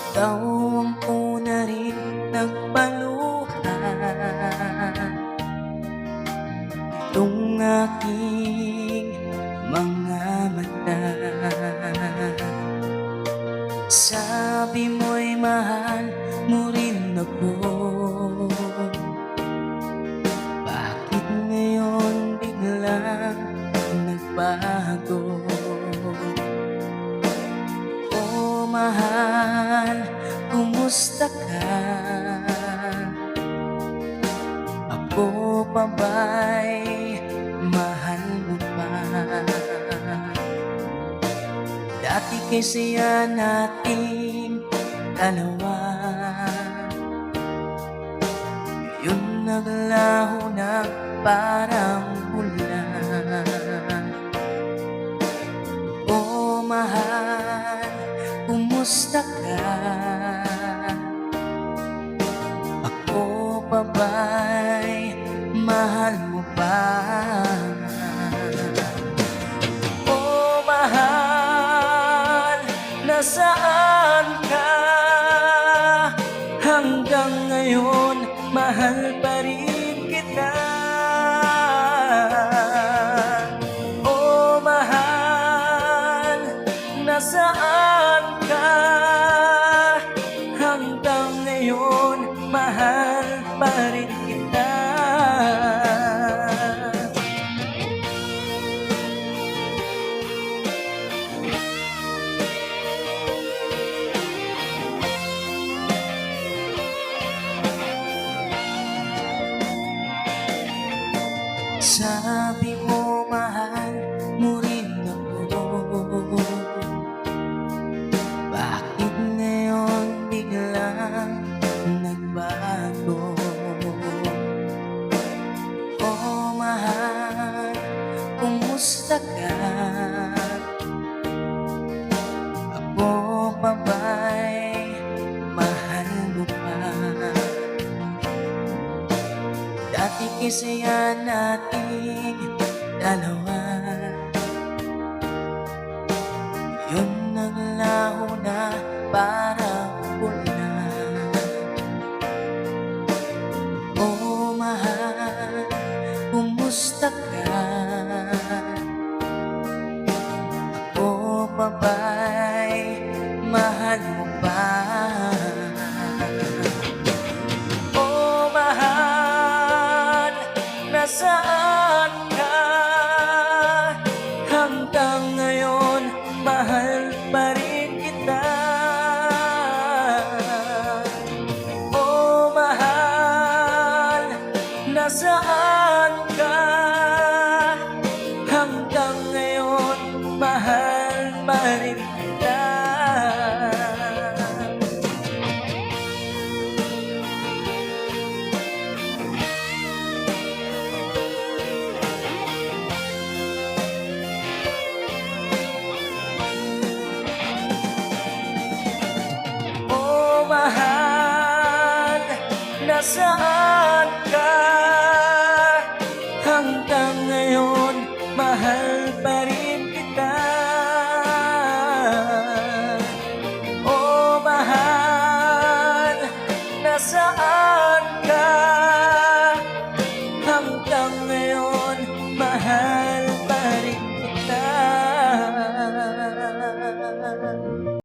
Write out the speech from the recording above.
Ikaw ang una rin nagpaluhan itong aking mga mata. Sabi mo'y mahal mo rin ako. Bakit ngayon biglang nagbago? Oh mahal, kumusta ka? Ako pa ba'y mahal mo pa? Dati kay saya nating dalawa, ngayon naglaho na parang bulan. Oh mahal, kumusta ka? Ako pa ba'y mahal mo pa? Oh mahal, nasaan ka? Hanggang ngayon, mahal pa rin kita. Oh mahal, nasaan ka? Hanggang ngayon, mahal pa rin kita. Sabi mo mahal mo rin ako. Bakit ngayon biglang nagbago? Oh mahal, kumusta ka? Ako pa ba'y mahal mo pa? Dati kisaya nating dalawa, ngayon naglaho na parang bulan. Oh mahal, kumusta ka? Ako pa ba'y mahal mo pa? Oh mahal, nasaan ka? Hanggang ngayon, mahal pa rin kita. Oh mahal, nasaan ka? Hanggang ngayon, mahal pa rin kita. Oh mahal, nasaan